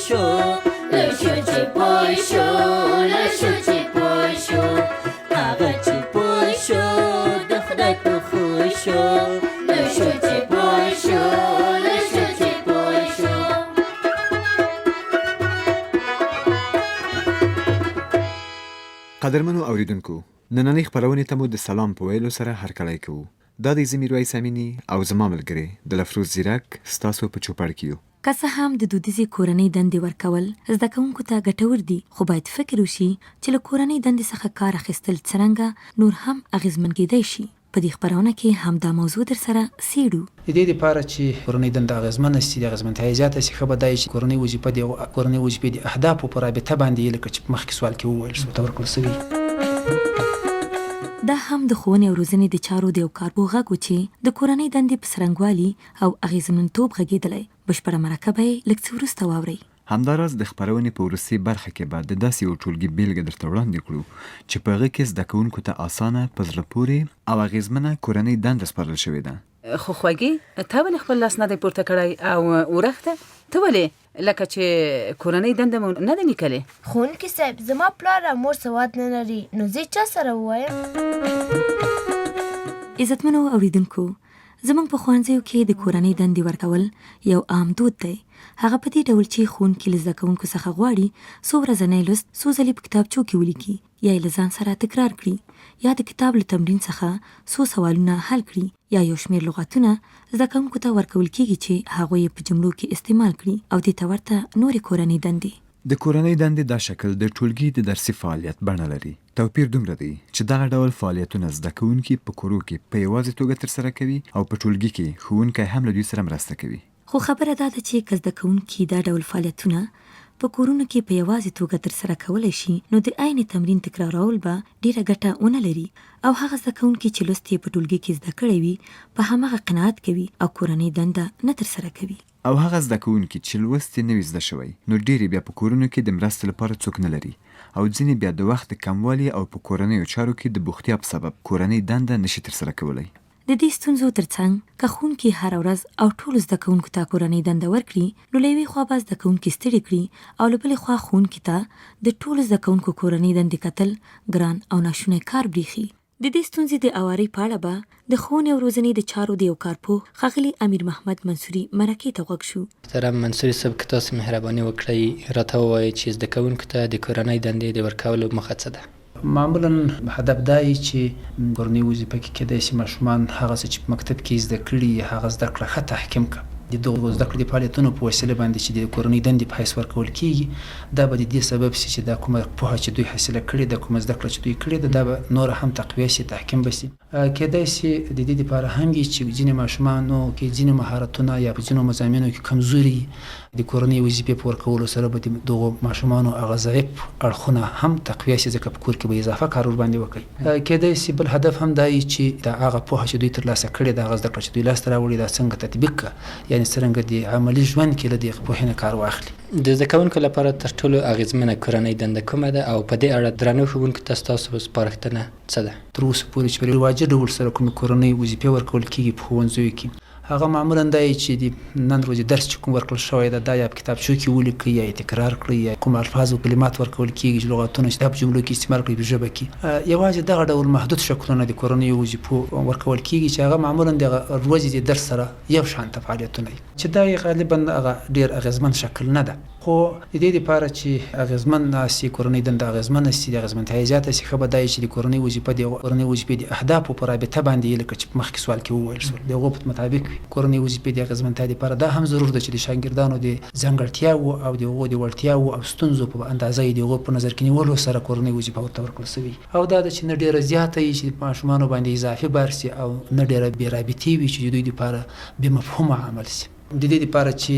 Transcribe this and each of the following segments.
شو لشو چې پوه شو لشو چې پوه شو هغه چې پوه شو د خدای په خو شو لشو چې پوه شو لشو چې پوه شو. قدرمنو اوریدونکو، نننۍ خپرونې ته مو د سلام په ویلو سره هرکلی کوو. دا د زه میرویس امینی او زما ملګری د لفروز زیرک ستاسو په چوپړ کې یو. که څه هم د دودیزې کورنۍ دندې ورکول زده کوونکو ته ګټور دي، خو باید فکر وشي چې له کورنۍ دندې څخه کار اخیستل څرنګه نور هم اغیزمن کیدی شي. په دې خپرونه کې همدا موضوع در سره څېړو. د دې لپاره چې کورنۍ دنده اغیزمنه شي، د اغیزمنتیا زیاته شي، ښه به دا وي چې کورنۍ وظیفې د اهدافو په رابطه باندې لکه چې مخکې سوال کې وویل شو تمرکز شوي. دا هم د ښوونې او روزنې د چارو د یو کارپو غږ و چې د کورنۍ دندې په څرنګوالي او اغیزمنتوب غږېدلی. بشپړه مرکه به یې لږ څه وروسته واورئ. همداراز د خپرونې په وروستۍ برخه کې به د داسې یو ټولګي بیلګه درته وړاندې کړو چې په هغه کې زده کوونکو ته اسانه، په زړه پورې او اغیزمنه کورنۍ دنده سپارل شوې ده. خو خوږې، ته ولې خپل لاس نه دی پورته کړی او ورخته؟ ته ولې لکه چې کورنۍ دنده مو نه ده لیکلې؟ ښوونکي صاحب، زما پلار او مور سواد نه لري، نو زه چا سره ووایم؟ عزتمنو اوریدونکو، زموږ په ښوونځیو کې د کورنۍ دندې ورکول یو عام دود دی. هغه په دې ډول چې ښوونکي له زده کوونکو څخه غواړي څو ورځنی لوست څو ځلې په کتابچو کې ولیکي، یا یې له ځان سره تکرار کړي، یا د کتاب له تمرین څخه څو سوالونه حل کړي، یا یو شمېر لغتونه زده کوونکو ته ورکول کېږي چې هغوی یې په جملو کې استعمال کړي، او دې ته ورته نورې کورنۍ دندې. د کورنۍ دندې دا شکل د ټولګي د درسي فعالیت بڼه لري. توپیر دومره دی چې دغه ډول فعالیتونه زده کوونکي په کورو کې په یوازې توګه ترسره کوي او په ټولګي کې ښوونکی هم له دوی سره مرسته کوي. خو خبره دا ده چې که زده کوونکي دا ډول فعالیتونه په کورونو کې په یوازې توګه ترسره کولی شي، نو د عین تمرین تکرارول به ډیره ګټه ونه لري، او هغه زده کوونکي چې لوست یې په ټولګي کې زده کړی وي په هماغه قناعت کوي او کورنۍ دنده نه ترسره کوي. او هغه زده کوونکي چې لوست یې نه وي زده شوی، نو ډېرې بیا په کورونو کې د مرستې لپاره څوک نه لري، او ځینې بیا د وخت د کموالي او په کورنیو چارو کې د بوختیا په سبب کورنۍ دنده نشي ترسره کولی. د دې ستونزو ترڅنګ که ښوونکي هره ورځ او ټولو زده کوونکو ته کورنۍ دنده ورکړي، نو له یوې خوا به زده کوونکي ستړي کړي، او له بلې خوا ښوونکي ته د ټولو زده کوونکو کورنۍ دندې کتل ګران او ناشونی کار بریښي. د دې ستونزې د اوارۍ په اړه به د ښوونې او روزنې د چارو د یو کارپوه ښاغلي امیر محمد منصوري مرکې ته غوږ شو. محترم منصوري صاحب، که تاسو مهرباني وکړئ راته ووایئ چې زده کوونکو ته د کورنۍ دندې د ورکولو موخه څه ده؟ معمولا هدف دا وي چې کورنۍ وظیفه کې کېدای شي ماشومان هغه څه چې په مکتب کې زده کړي هغه زده کړه ښه تحکیم کړي. د دغو زده کړې د فعالیتونو په وسیله باندې چې د کورنۍ دندې په حیث ورکول کېږي، دا به د دې سبب شي چې دا کومه پوهه چې دوی حاصله کړې ده، کومه زده کړه چې دوی کړې ده، دا به نوره هم تقویه شي، تحکیم به شي. کېدای شي د دې لپاره هم وي چې ځینې ماشومانو کې ځینې مهارتونه یا په ځینو مضامینو کې کمزوري د کورنۍ وظیفې په ورکولو سره به د دغو ماشومانو هغه ضعیف اړخونه هم تقویه شي، ځکه په کور کې به اضافه کار ورباندې وکړي. کېدای شي بل هدف هم دا وي چې د هغه پوهه چې دوی ترلاسه کړې ده، هغه زده کړه چې دوی لاسته راوړي دا څنګه تطبیق کړه، یعنې څرنګه د عملي ژوند کې له دې پوهې نه کار واخلي. د زده کوونکو لپاره تر ټولو اغیزمنه کورنۍ دنده کومه ده، او په دې اړه درنو ښوونکو ته ستاسو سپارښتنه څه ده؟ تر اوسه پورې چې په رواجي ډول سره کومې کورنۍ وظیفې ورکول کېږي په ښوونځیو کې، هغه معمولا دا وي چې د نن ورځې درس چې کوم ورکړل شوی ده، دا یا په کتابچو کې ولیکئ یا یې تکرار کړئ، یا کوم الفاظ او کلمات ورکول کېږي چې لغتونه چې دا په جملو کې استعمال کړئ په ژبه کې. یوازې دغه ډول محدود شکلونه د کورنیو وظیفو ورکول کېږي چې هغه معمولا د ورځې د درس سره یو شانته فعالیتونه وي، چې دا غالبا هغه ډېر اغېزمن شکل نه ده. خو د دې لپاره چې اغېزمنه شي کورنۍ دنده اغېزمنه شي، د اغېزمنتیا زیاته شي، ښه به دا وي چې د کورنۍ وظیفې د اهدافو په رابطه باندې لکه چې مخکې سوال کې وویل شول د هغو په مطابق کورنۍ وظیفې د اغېزمنتیا لپاره دا هم ضرور ده چې د شاګردانو د ځانګړتیاوو او د هغو د وړتیاوو او ستونزو په اندازه یې د هغو په نظر کې نیولو سره کورنۍ وظیفه ورته ورکړل شوې، او دا ده چې نه ډېره زیاته وي چې په ماشومانو باندې اضافي بار شي، او نه ډېره بې رابطې وي چې د دوی لپاره بې مفهومه عمل شي. د دې لپاره چې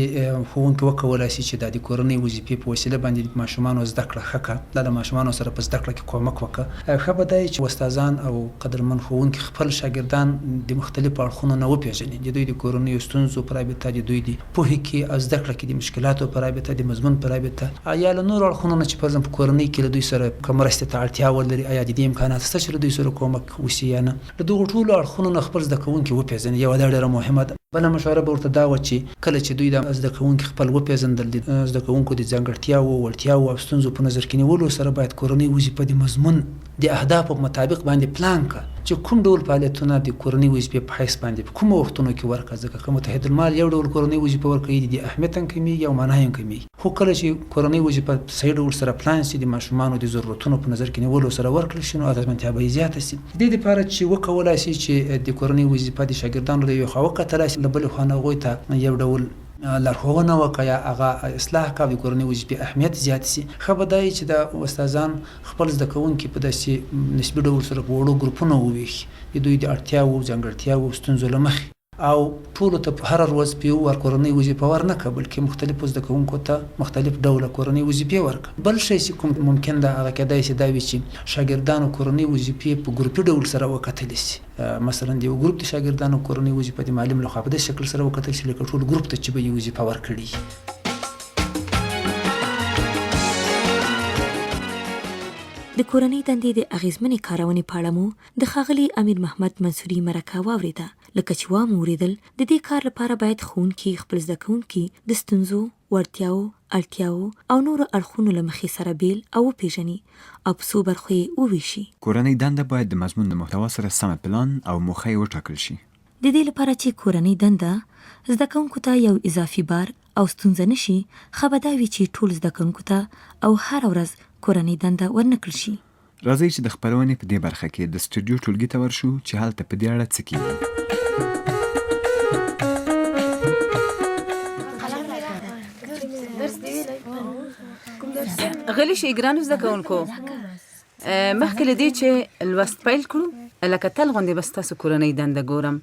ښوونکي وکولای شي چې دا د کورنۍ وظیفې په وسیله باندې د ماشومانو زده کړه ښه کړه، دا د ماشومانو سره په زده کړه کې کومک وکړه. ښه به دا وي چې استادان او قدرمن ښوونکي خپل شاګردان د مختلفو اړخونو نه وپېژني، د دوی د کورنیو ستونزو په رابطه، د دوی د پوهې کې او زده کړه کې د مشکلاتو په رابطه، د مضمون په رابطه، یا له نورو اړخونو نه چې فرضاً په کورنۍ کې له دوی سره که مرستې ته اړتیا ولري، یا د دې امکانات شته چې له دوی سره کومک وشي یا نه، له دغو ټولو اړخونو نه خپل زده کوونکي وپېژني. یوه دا ډېره مهمه ده. بله مشوره به ورته دا وه چې چې کله چې دوی د زده کوونکو خپل وپېژندل دي زده کوونکو د ځانګړتیاوو وړتیاوو او ستونزو په نظر کې نیولو سره باید کورنۍ وظیفه د مضمون د اهدافو په مطابق باندې پلان کړه چې کوم ډول فعالیتونه د کورنۍ وظیفې په حیث باندې په کومو وختونو کې ورکړه ځکه که متحد المال یو ډول کورنۍ وظیفه ورکوي د اهمیت هم کمیږي او معنا هم کمیږي خو کله چې کورنۍ وظیفه په صحیح ډول سره پلان شي د ماشومانو د ضرورتونو په نظر کې نیولو سره ورکړل شي نو اغېزمنتیا به یې زیاته شي د دې لپاره چې وکولای شي چې د کورنۍ وظیفه د شاګردانو د یو خوا وکتلای شي له بلې خوا نه هغوی ته یو ډول لارښوونه وکړه یا هغه اصلاح کړه د کورنۍ وظیفې اهمیت زیات شي ښه به دا وي چې د استادان خپل زده کوونکي په داسې نسبي ډول سره په وړو ګروپونو وویشي د دوی د اړتیاوو ځانګړتیاوو ستونزو له مخې او ټولو ته هره ورځ په یو وار کورنۍ وظیفه ورنکړه بلکې مختلفو زده کوونکو ته مختلف ډوله کورنۍ وظیفې ورکړه بل شی چې کوم ممکن ده هغه کیدای شي دا وي چې شاګردانو کورنۍ وظیفې په ګروپي ډول سره وکتلی شي مثلا د یو ګروپ د شاګردانو کورنۍ وظیفه د معلم لخوا په داسې شکل سره وکتل شي لکه ټول ګروپ ته چې به یې وظیفه ورکړي د کورنۍ دندې د اغیزمنې کارونې په اړه مو د ښاغلي امیر محمد منصوري مرکه واورېده لکه چې وامو اورېدل د دې کار لپاره باید ښوونکي خپل زده کوونکي د ستونزو وړتیاوو اړتیاوو او نورو اړخونو له مخې سره بیل او وپېژني او په څو برخو یې وویشي کورنۍ دنده باید د مضمون د محتوا سره سمه پلان او موخه یې وټاکل شي د دې لپاره چې کورنۍ دنده زده کوونکو ته یو اضافي بار او ستونزه نشي ښه به دا وي چې ټول زده کوونکو ته او هره ورځ کورنۍ دنده ورنکړل شي راځئ چې د خپرونې په دې برخه کې د سټوډیو ټولګي ته ورشو چې هلته په دې اړه څه کیږي غلی شئ ګرانو زده کوونکو مخکې له دې چې لوست پیل کړو لکه تل غوندې به ستاسو کورنۍ دنده ګورم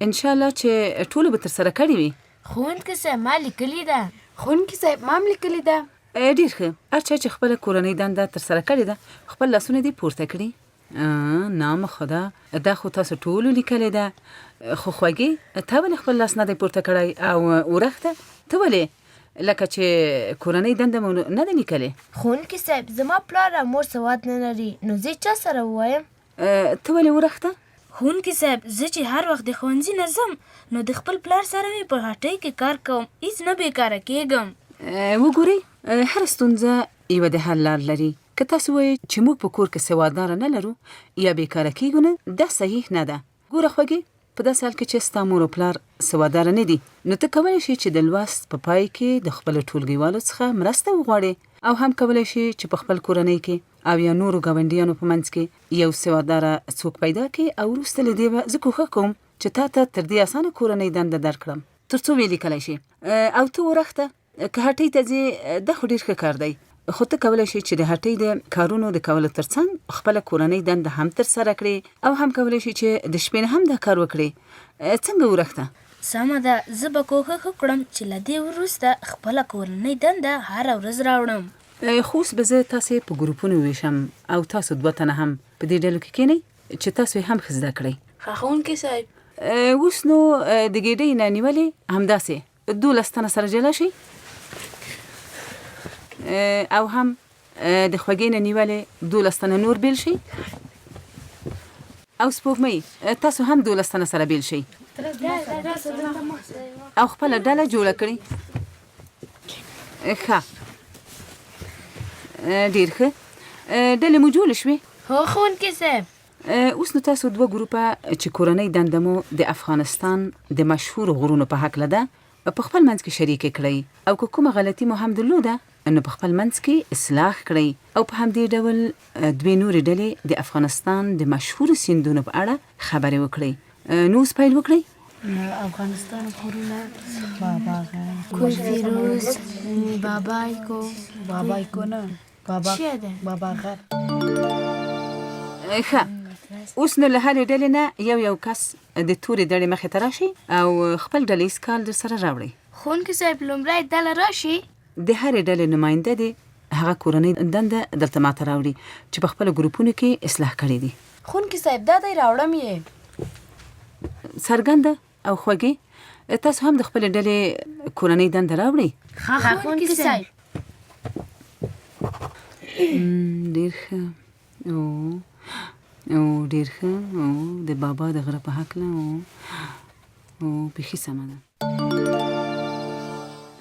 انشاءالله چې ټولو به ترسره کړې وي ښوونکي صاحب ما لیکلې ده ښوونکي صاحب ما هم لیکلې ده ډېر ښه هر چا چې خپله کورنۍ دنده ترسره کړې ده خپل لاسونه دې پورته کړي نام خدا دا خو تاسو ټولو لیکلې ده خو خوږې تا ولې خپل لاس نه دی پورته کړی او ورخته ته ولې لکه چې کورنۍ دنده مو نه ده لیکلې ښوونکي صاحب زما پلار او مور سواد نه لري نو زه چا سره ووایم ته ولې ورخته ښوونکي صاحب زه چې هر وخت د ښوونځي نه ځم نو د خپل پلار سره مې په هټۍ کې کار کوم هیڅ نه بیکاره کېږم وګورئ هر ستونزه یوه د حل لار لري که تاسو وایئ چې موږ په کور کې سوادداره نه لرو یا بیکاره کېږو نه دا صحیح نه ده ګوره خوږې په داسې حال کې چې ستا مور او پلار سوادداره نه دي نو ته کولی شي چې د لوست په پای کې د خپلو ټولګیوالو څخه مرسته وغواړې او هم کولی شي چې په خپل کورنۍ کې او یا نورو ګاونډیانو په منځ کې یو سوادداره څوک پیدا کړې او وروسته له دې به زه کوښښ کوم چې تا ته تر دې اسانه کورنۍ دنده درکړم تر څو ویې لیکلی شي او ته ورخته که هټۍ ته ځې دا خو ډېر ښه کار دی خو ته کولی شي چې د هټۍ د کارونو د کولو ترڅنګ خپله کورنۍ دنده هم ترسره کړې او هم کولی شي چې د شپې نه هم دا کار وکړې څنګه ورخته سمه ده زه به کوښښ وکړم چې له دې وروسته خپله کورنۍ دنده هره ورځ راوړم خو اوس به زه تاسې په ګروپونو ویشم او تاسو 2 تنه هم په دې ډلو کې کښېنئ چې تاسو یې هم ښه زده کړئ ښه ښوونکي صاحب اوس نو د ګېډۍ نه نیولې همداسې 12 تنه سره جلا شئ او هم د خوږې نه نیولې 12 تنه نور بیل شي او سپوږمۍ تاسو هم 12 تنه سره بیل شئ او خپله ډله جوړه کړئ ښه ډېر ښه ډلې مو جوړې شوې هو ښوونکي صاحب اوس نو تاسو 2 ګروپه چې کورنۍ دنده مو د افغانستان د مشهورو غرونو په هکله ده په خپل منځ کې شریکې کړئ او که کومه غلطي مو هم درلوده نو په خپل منځ کې اصلاح کړئ او په همدې ډول 2 نورې ډلې د افغانستان د مشهورو سیندونو په اړه خبرې وکړئ نو اوس پیل وکړئ افغانستان غرونه بابا کوچ فیروز بابای کو نه بابا غر ښه اوس نو له هرې ډلې نه یو کس د تورې ډلې مخې ته راشي او خپل ډلیز کال در سره راوړئ ښوونکي صاحب لومړی ډله راشي د هرې ډلې نماینده دی هغه کورنۍ دنده دلته ماته راوړي چې په خپلو ګروپونو کې اصلاح کړي دي ښوونکي صاحب دا دی راوړم یې څرګنده او خوږې تاسو هم د خپلې ډلې کورنۍ دنده راوړئ ښه ښوونکي صاحب ډېر ښه او ډېر ښه او د بابا د غره په هکله او بیخي سمه ده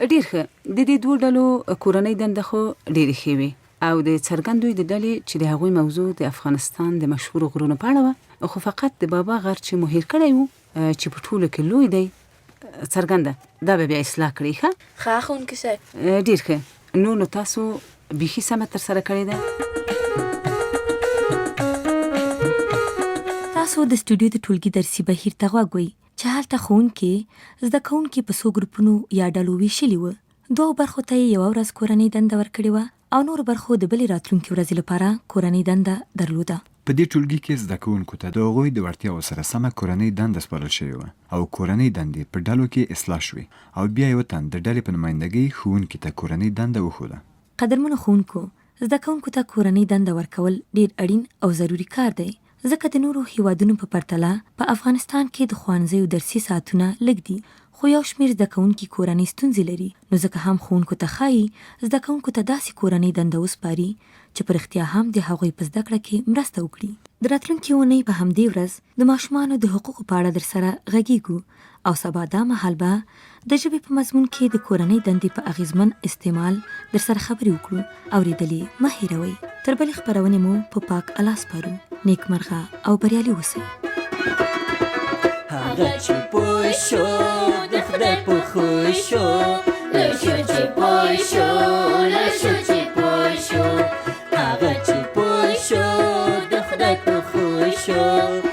ډیر ښه. د دې دوه ډلو کورنۍ دنده خو ډېرې ښې وې او د څرګندوی د ډلې چې د هغوی موضوع د افغانستان د مشهور غرونو په اړه وه، خو فقط د بابا غر چې مو هیر کړی و چې په ټولو کې لوی دی، څرګنده دا به بیا اصلاح کړئ. ښه ښه ښوونکي صاحب. ډیر ښه. نو تاسو بیخي سمه ترسره کړې ده. تاسو د سټوډیو د ټولګي درسي بهیر ته غوږ وئ چې هلته ښوونکي زده کوونکي په څو ګروپونو یا ډلو ویشلي وه. 2 برخو ته یې یوه ورځ کورنۍ دنده ورکړې وه او نور برخو د بلې راتلونکي ورځې لپاره کورنۍ دنده درلوده. په دې ټولګي کې زده کوونکو ته د هغوی د وړتیاو سره سمه کورنۍ دنده سپارل شوې وه او کورنۍ دندې په ډلو کې اصلاح شوې او بیا یو تن د ډلې په نمایندګۍ ښوونکي ته کورنۍ دنده وښوده. قدرمنو ښوونکو، زده کوونکو ته کورنۍ دنده ورکول ډیر اړین او ضروری کار دی، ځکه د نورو هیوادونو په پرتله په افغانستان کې د ښوونځیو درسي ساعتونه لږ دي، خو یو شمېر زده کوونکي کورنۍ ستونزې لري. نو ځکه هم ښوونکو ته ښایي زده کوونکو ته داسې کورنۍ دنده وسپاري چې په رښتیا هم د هغوی په زده کړه کې مرسته وکړي. د راتلونکي اونۍ په همدې ورځ د ماشومانو د حقوقو په اړه درسره غږیږو او سبا دا مهال به د ژبې په مضمون کې د کورنۍ دندې په اغیزمن استعمال درسره خبرې وکړو. اورېدلې مه هېروئ. تر بلې خپرونې مو په پاک الله سپارو. نیکمرغه او بریالي اوسئ. هغه چې پوه شو د خدای په خوی شو، له شو چې پوه شو، له شو چې پوه شو، هغه چې پوه شو د خدای په خوی شو.